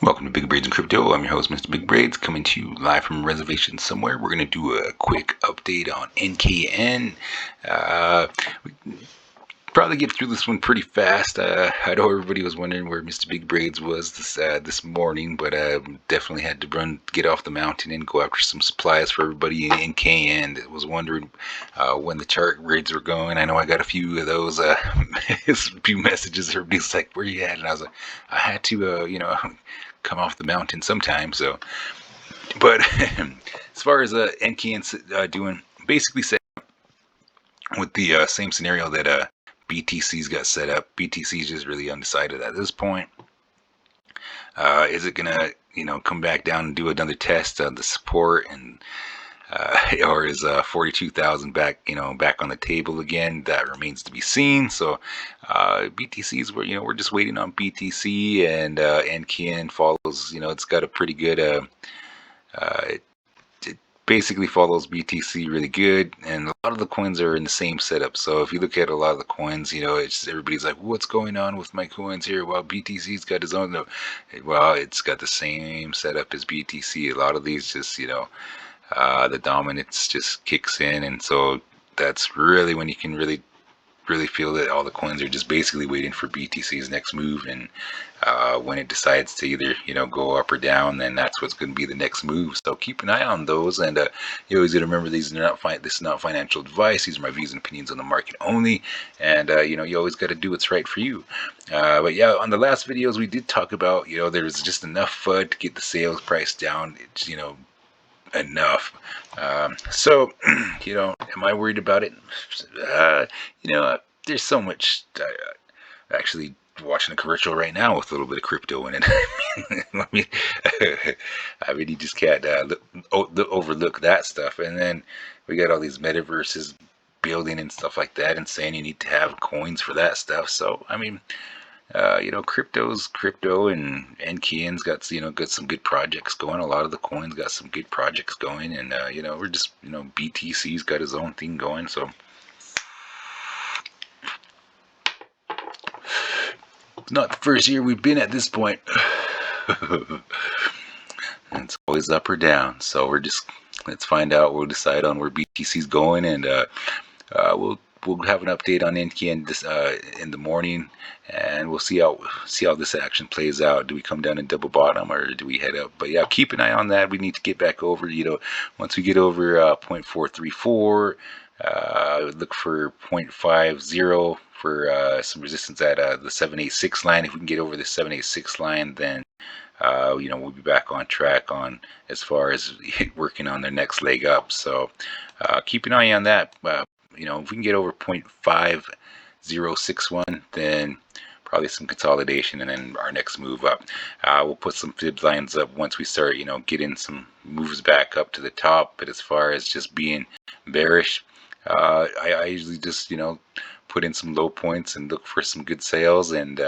Welcome to Big Braids and Crypto. I'm your host, Mr. Big Braids, coming to you live from a reservation somewhere. We're going to do a quick update on NKN. We probably get through this one pretty fast. I know everybody was wondering where Mr. Big Braids was this morning, but definitely had to get off the mountain and go after some supplies for everybody in NKN that was wondering when the chart grades were going. I know I got a few of those, a few messages. Everybody's like, "Where you at?" And I was like, I had to, come off the mountain sometime. So, but as far as NKN's doing, basically set with the same scenario that BTC's got set up. BTC's just really undecided at this point. Is it gonna, come back down and do another test of the support, and or is 42,000 back on the table again? That remains to be seen. So BTC's, we're just waiting on BTC, and NKN follows. It's got a pretty good. It basically follows BTC really good, and a lot of the coins are in the same setup. So if you look at a lot of the coins, it's everybody's like, "What's going on with my coins here?" Well, BTC's got its own. No, well, it's got the same setup as BTC. A lot of these just, the dominance just kicks in, and so that's really when you can really feel that all the coins are just basically waiting for BTC's next move, and when it decides to either go up or down, then that's what's going to be the next move. So keep an eye on those, and you always got to remember this is not financial advice. These are my views and opinions on the market only, and you always got to do what's right for you. But yeah, on the last videos we did talk about there's just enough FUD to get the sales price down. It's enough. So, am I worried about it? There's so much. Actually, watching a commercial right now with a little bit of crypto in it. You just can't overlook that stuff. And then we got all these metaverses building and stuff like that, and saying you need to have coins for that stuff. So, crypto's crypto, and NKN's got some good projects going. A lot of the coins got some good projects going, and we're just BTC's got his own thing going. So it's not the first year we've been at this point. It's always up or down. So let's find out. We'll decide on where BTC's going, and we'll have an update on NKN this in the morning, and we'll see how this action plays out. Do we come down and double bottom, or do we head up? But yeah, keep an eye on that. We need to get back over. Once we get over 0.434, look for 0.50 for some resistance at the 786 line. If we can get over the 786 line, then we'll be back on track on as far as working on their next leg up. So keep an eye on that. If we can get over 0.5061, then probably some consolidation, and then our next move up. We'll put some fib lines up once we start, getting some moves back up to the top. But as far as just being bearish, I usually just, put in some low points and look for some good sales. And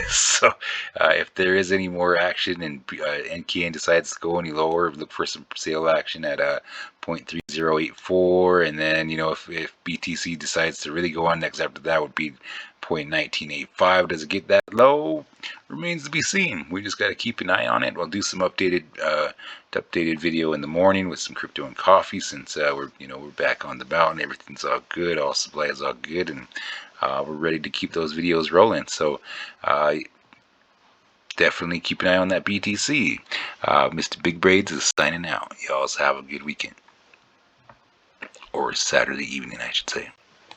so if there is any more action and NKN decides to go any lower, look for some sale action at 0.3084. And then if BTC decides to really go on next after that, would be 0.1985. Does it get that low? Remains to be seen. We just got to keep an eye on it. We'll do some updated video in the morning with some crypto and coffee, since we're back on the bout and everything's all good, all supply is all good, and we're ready to keep those videos rolling. So definitely keep an eye on that BTC. Mr. Big Braids is signing out. Y'all have a good weekend, or Saturday evening, I should say.